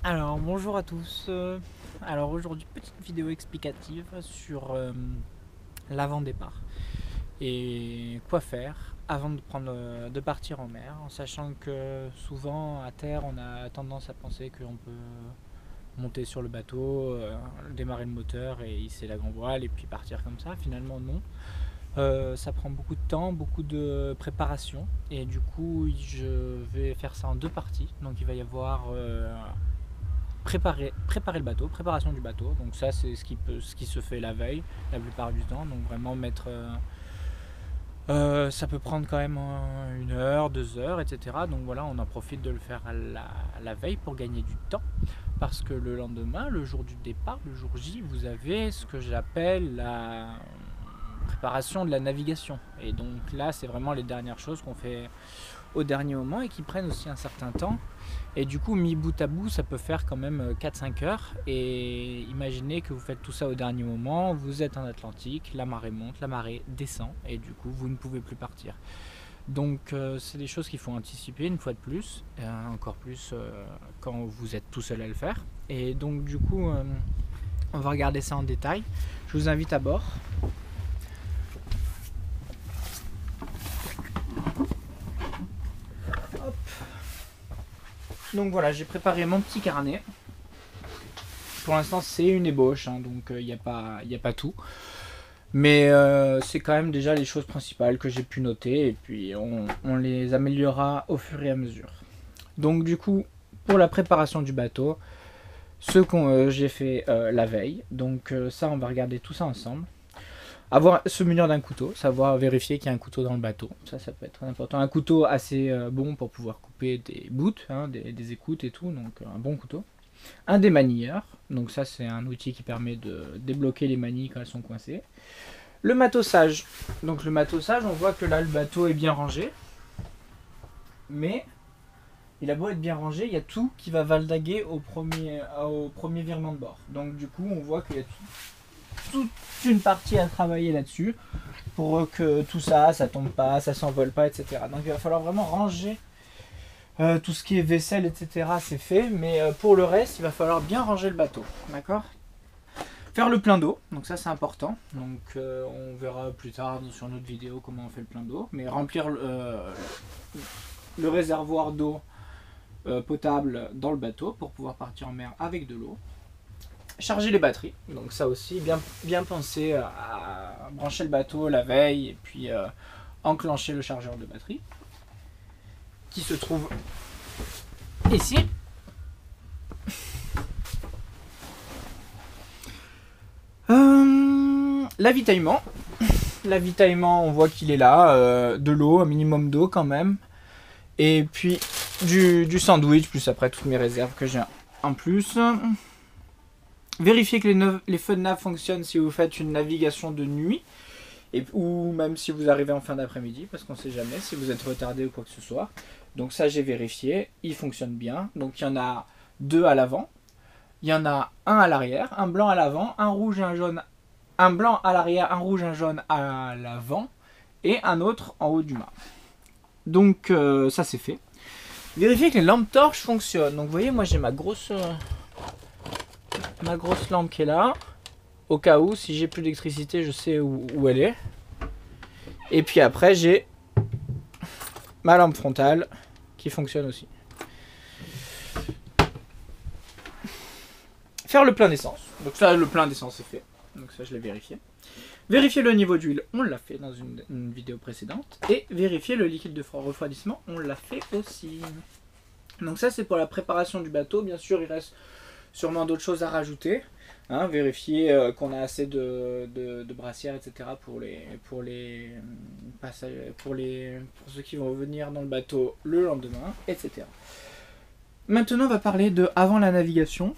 Alors bonjour à tous. Alors aujourd'hui petite vidéo explicative sur l'avant-départ et quoi faire avant de de partir en mer, en sachant que souvent à terre on a tendance à penser qu'on peut monter sur le bateau, démarrer le moteur et hisser la grand voile et puis partir comme ça. Finalement non. Ça prend beaucoup de temps, beaucoup de préparation et du coup je vais faire ça en deux parties. Donc il va y avoir préparer le bateau, préparation du bateau. Donc ça c'est ce qui se fait la veille la plupart du temps. Donc vraiment mettre ça peut prendre quand même une heure, 2 heures, etc. Donc voilà, on en profite de le faire à la veille pour gagner du temps. Parce que le lendemain, le jour du départ, le jour J, vous avez ce que j'appelle la préparation de la navigation. Et donc là, c'est vraiment les dernières choses qu'on fait au dernier moment et qui prennent aussi un certain temps. Et du coup, mis bout à bout, ça peut faire quand même 4-5 heures. Et imaginez que vous faites tout ça au dernier moment, vous êtes en Atlantique, la marée monte, la marée descend, et du coup, vous ne pouvez plus partir. Donc, c'est des choses qu'il faut anticiper une fois de plus, encore plus quand vous êtes tout seul à le faire. Et donc, du coup, on va regarder ça en détail. Je vous invite à bord. Hop. Donc voilà, j'ai préparé mon petit carnet. Pour l'instant, c'est une ébauche, hein, donc il n'y a pas tout. Mais c'est quand même déjà les choses principales que j'ai pu noter et puis on les améliorera au fur et à mesure. Donc du coup, pour la préparation du bateau, ce que j'ai fait la veille, donc ça on va regarder tout ça ensemble. Se munir d'un couteau, savoir vérifier qu'il y a un couteau dans le bateau, ça peut être très important. Un couteau assez bon pour pouvoir couper des bouts, hein, des écoutes et tout, donc un bon couteau. Un démanilleur, donc ça c'est un outil qui permet de débloquer les manilles quand elles sont coincées. Le matossage, donc le matossage, on voit que là le bateau est bien rangé, mais il a beau être bien rangé, il y a tout qui va valdaguer au premier virement de bord. Donc du coup on voit qu'il y a toute une partie à travailler là-dessus pour que tout ça, ça tombe pas, ça s'envole pas, etc. Donc il va falloir vraiment ranger tout ce qui est vaisselle, etc. C'est fait, mais pour le reste, il va falloir bien ranger le bateau, d'accord? Faire le plein d'eau, donc ça c'est important. Donc on verra plus tard sur notre vidéo comment on fait le plein d'eau, mais remplir le réservoir d'eau potable dans le bateau pour pouvoir partir en mer avec de l'eau. Charger les batteries, donc ça aussi, bien penser à brancher le bateau la veille et puis enclencher le chargeur de batterie qui se trouve ici. L'avitaillement. L'avitaillement, on voit qu'il est là, de l'eau, un minimum d'eau quand même. Et puis du sandwich, plus après toutes mes réserves que j'ai en plus. Vérifiez que les feux de nav fonctionnent si vous faites une navigation de nuit. Ou même si vous arrivez en fin d'après-midi, parce qu'on ne sait jamais si vous êtes retardé ou quoi que ce soit. Donc ça j'ai vérifié, il fonctionne bien. Donc il y en a 2 à l'avant, il y en a un à l'arrière, un blanc à l'avant, un rouge et un jaune, un blanc à l'arrière, un rouge et un jaune à l'avant, et un autre en haut du mât. Donc ça c'est fait. Vérifiez que les lampes torches fonctionnent. Donc vous voyez, moi j'ai ma grosse lampe qui est là. Au cas où, si j'ai plus d'électricité, je sais où elle est. Et puis après, j'ai ma lampe frontale qui fonctionne aussi. Faire le plein d'essence. Donc ça, le plein d'essence est fait. Donc ça, je l'ai vérifié. Vérifier le niveau d'huile, on l'a fait dans une vidéo précédente. Et vérifier le liquide de refroidissement, on l'a fait aussi. Donc ça, c'est pour la préparation du bateau. Bien sûr, il reste sûrement d'autres choses à rajouter. Hein, vérifier qu'on a assez de brassières, etc. pour ceux qui vont venir dans le bateau le lendemain, etc. Maintenant, on va parler de avant la navigation.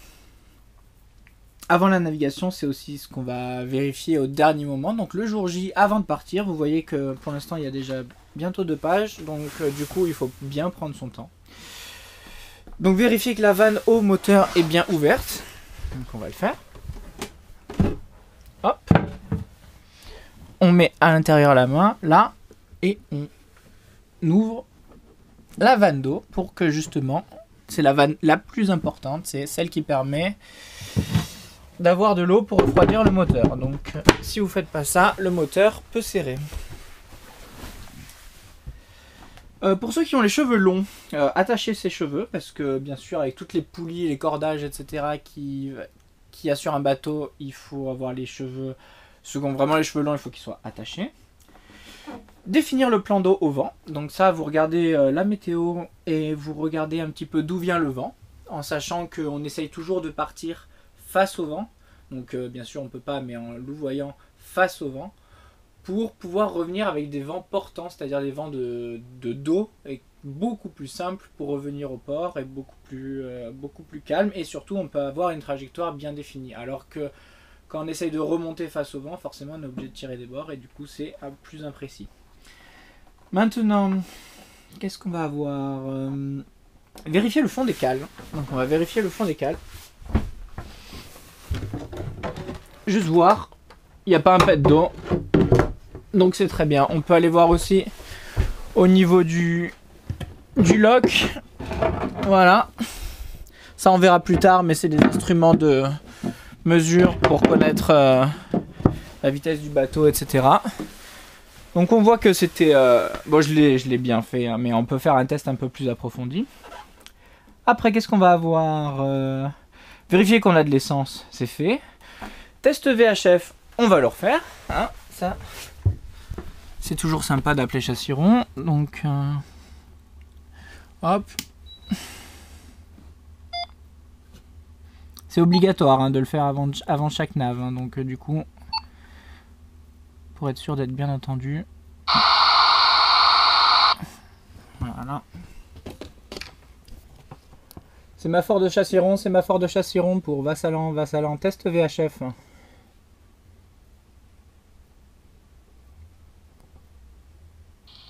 Avant la navigation, c'est aussi ce qu'on va vérifier au dernier moment. Donc le jour J, avant de partir, vous voyez que pour l'instant, il y a déjà bientôt 2 pages. Donc du coup, il faut bien prendre son temps. Donc vérifier que la vanne au moteur est bien ouverte. Donc on va le faire. Hop. On met à l'intérieur la main, là, et on ouvre la vanne d'eau pour que justement c'est la vanne la plus importante, c'est celle qui permet d'avoir de l'eau pour refroidir le moteur. Donc si vous faites pas ça, le moteur peut serrer. Pour ceux qui ont les cheveux longs, attachez ses cheveux parce que bien sûr avec toutes les poulies, les cordages, etc. qui a sur un bateau, il faut avoir les cheveux. Ceux qui ont vraiment les cheveux longs, il faut qu'ils soient attachés. Définir le plan d'eau au vent. Donc ça, vous regardez la météo et vous regardez un petit peu d'où vient le vent, en sachant qu'on essaye toujours de partir face au vent. Donc bien sûr on peut pas, mais en louvoyant face au vent, pour pouvoir revenir avec des vents portants, c'est-à-dire des vents de dos, et beaucoup plus simple pour revenir au port et beaucoup plus calme, et surtout on peut avoir une trajectoire bien définie. Alors que quand on essaye de remonter face au vent, forcément on est obligé de tirer des bords et du coup c'est plus imprécis. Maintenant, qu'est-ce qu'on va avoir vérifier le fond des cales. Donc on va vérifier le fond des cales. Juste voir, il n'y a pas un pet d'eau. Donc c'est très bien. On peut aller voir aussi au niveau du lock. Voilà. Ça on verra plus tard, mais c'est des instruments de mesure pour connaître la vitesse du bateau, etc. Donc on voit que c'était... bon, je l'ai bien fait, hein, mais on peut faire un test un peu plus approfondi. Après, qu'est-ce qu'on va avoir vérifier qu'on a de l'essence, c'est fait. Test VHF, on va le refaire. Hein, ça, c'est toujours sympa d'appeler chassiron. Donc, hop. C'est obligatoire hein, de le faire avant chaque nav. Hein, donc, du coup, pour être sûr d'être bien entendu. Voilà. Sémaphore de chassiron pour Vassalan, test VHF.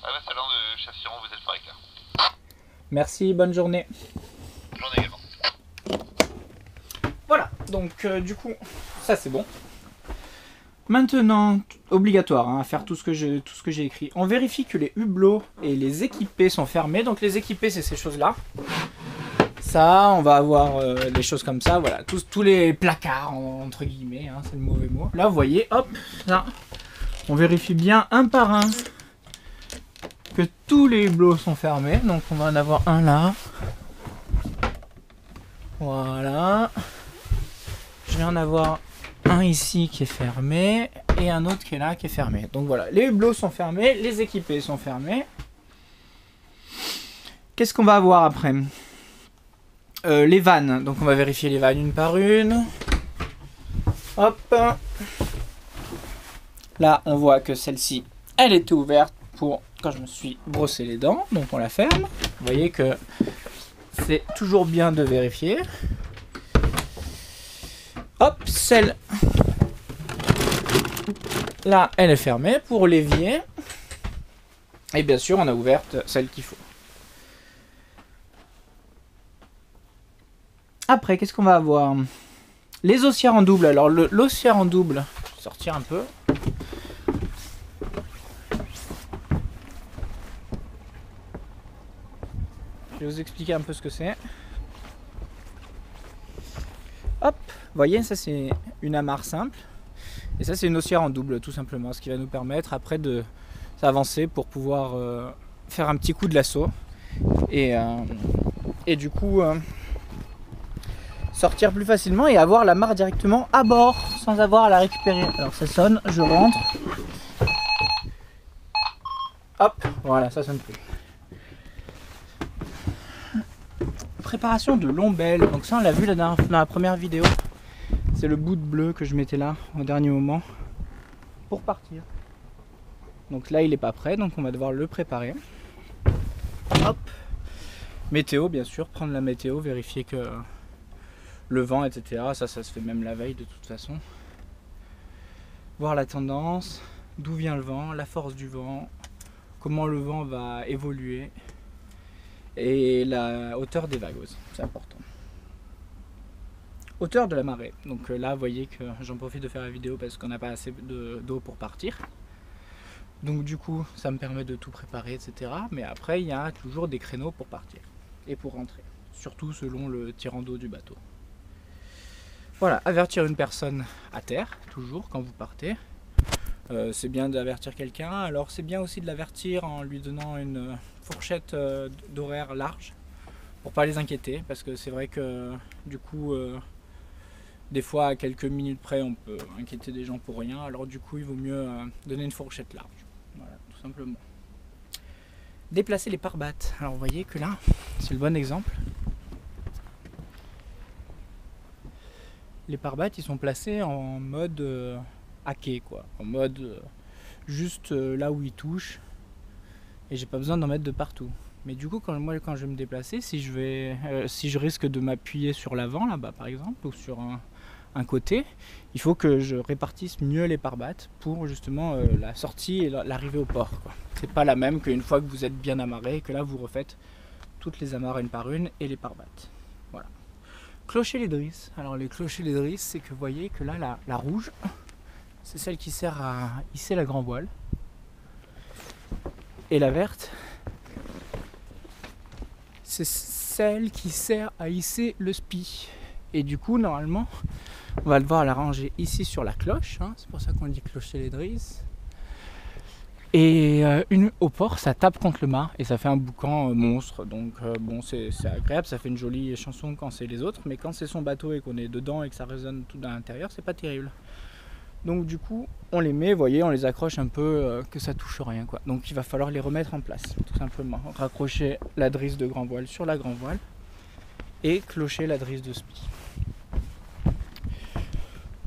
Vassalan de chassiron, vous êtes par écart. Merci, bonne journée. Bonne journée également. Voilà, donc du coup, ça c'est bon. Maintenant, obligatoire hein, à faire tout ce que j'ai écrit. On vérifie que les hublots et les équipés sont fermés. Donc les équipés, c'est ces choses-là. Ça, on va avoir des choses comme ça, voilà, tous les placards, entre guillemets, hein, c'est le mauvais mot. Là, vous voyez, hop, là, on vérifie bien un par un que tous les hublots sont fermés. Donc on va en avoir un là. Voilà. Je vais en avoir un ici qui est fermé et un autre qui est là qui est fermé. Donc voilà, les hublots sont fermés, les équipés sont fermés. Qu'est-ce qu'on va avoir après ? Les vannes, donc on va vérifier les vannes une par une. Hop. Là, on voit que celle-ci, elle était ouverte pour quand je me suis brossé les dents, donc on la ferme. Vous voyez que c'est toujours bien de vérifier. Hop, celle là, elle est fermée pour l'évier. Et bien sûr, on a ouverte celle qu'il faut. Après, qu'est-ce qu'on va avoir? Les haussières en double. Alors, l'haussière en double, je vais sortir un peu. Je vais vous expliquer un peu ce que c'est. Hop, vous voyez, ça c'est une amarre simple. Et ça c'est une haussière en double, tout simplement. Ce qui va nous permettre après de s'avancer pour pouvoir faire un petit coup de lasso. Et du coup... sortir plus facilement et avoir la marre directement à bord sans avoir à la récupérer. Alors ça sonne, je rentre. Hop, voilà, ça sonne plus. Préparation de l'ombelle. Donc ça on l'a vu dans la première vidéo. C'est le bout de bleu que je mettais là au dernier moment pour partir. Donc là il n'est pas prêt, donc on va devoir le préparer. Hop. Météo bien sûr, prendre la météo, vérifier que le vent, etc. Ça se fait même la veille de toute façon. Voir la tendance, d'où vient le vent, la force du vent, comment le vent va évoluer et la hauteur des vagues aussi, c'est important. Hauteur de la marée. Donc là, vous voyez que j'en profite de faire la vidéo parce qu'on n'a pas assez d'eau pour partir. Donc du coup, ça me permet de tout préparer, etc. Mais après, il y a toujours des créneaux pour partir et pour rentrer. surtout selon le tirant d'eau du bateau. Voilà, avertir une personne à terre, toujours quand vous partez. C'est bien d'avertir quelqu'un, alors c'est bien aussi de l'avertir en lui donnant une fourchette d'horaire large pour pas les inquiéter, parce que c'est vrai que du coup des fois à quelques minutes près on peut inquiéter des gens pour rien, alors du coup il vaut mieux donner une fourchette large, voilà, tout simplement. Déplacer les pare-battes, alors vous voyez que là c'est le bon exemple. Les pare-battes ils sont placés en mode hacké quoi, en mode juste là où ils touchent, et j'ai pas besoin d'en mettre de partout. Mais du coup quand je vais me déplacer, si je risque de m'appuyer sur l'avant là-bas par exemple, ou sur un côté, il faut que je répartisse mieux les pare-battes pour justement la sortie et l'arrivée au port, quoi. C'est pas la même qu'une fois que vous êtes bien amarré, que là vous refaites toutes les amarres une par une et les pare-battes. Voilà. Clocher les drisses. Alors les clochers les drisses, c'est que vous voyez que là la rouge, c'est celle qui sert à hisser la grand voile. Et la verte, c'est celle qui sert à hisser le spi. Et du coup, normalement, on va devoir la ranger ici sur la cloche, hein, c'est pour ça qu'on dit clocher les drisses. Et au port, ça tape contre le mât et ça fait un boucan monstre. Donc bon, c'est agréable, ça fait une jolie chanson quand c'est les autres, mais quand c'est son bateau et qu'on est dedans et que ça résonne tout à l'intérieur, c'est pas terrible. Donc du coup, on les met, vous voyez, on les accroche un peu, que ça touche rien, quoi. Donc il va falloir les remettre en place, tout simplement. Raccrocher la drisse de grand voile sur la grand voile et clocher la drisse de spi.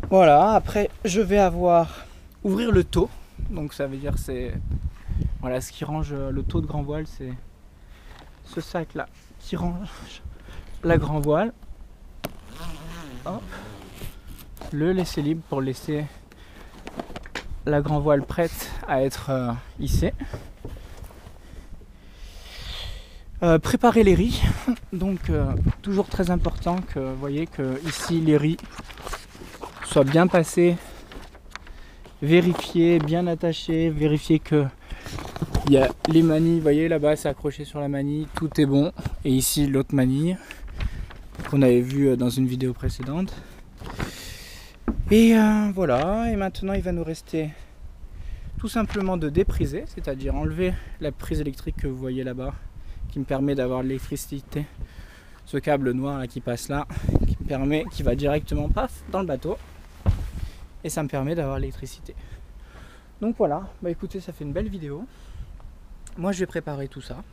Voilà, après je vais ouvrir le taux. Donc ça veut dire c'est voilà, ce qui range le taux de grand voile, c'est ce sac là qui range la grand voile. Hop. Le laisser libre pour laisser la grand voile prête à être hissée. Préparer les ris, donc toujours très important que vous voyez que ici les ris soient bien passés, vérifier, bien attaché, vérifier que il y a les manilles, vous voyez là-bas c'est accroché sur la manille, tout est bon. Et ici l'autre manille qu'on avait vu dans une vidéo précédente. Et voilà, et maintenant il va nous rester tout simplement de dépriser, c'est-à-dire enlever la prise électrique que vous voyez là-bas, qui me permet d'avoir l'électricité, ce câble noir là qui passe là, qui va directement paf dans le bateau. Et ça me permet d'avoir l'électricité. Donc voilà, bah écoutez, ça fait une belle vidéo. Moi je vais préparer tout ça.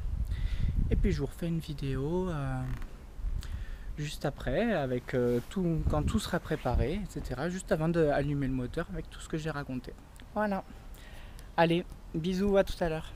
Et puis je vous refais une vidéo juste après, avec quand tout sera préparé, etc. Juste avant d'allumer le moteur avec tout ce que j'ai raconté. Voilà. Allez, bisous, à tout à l'heure.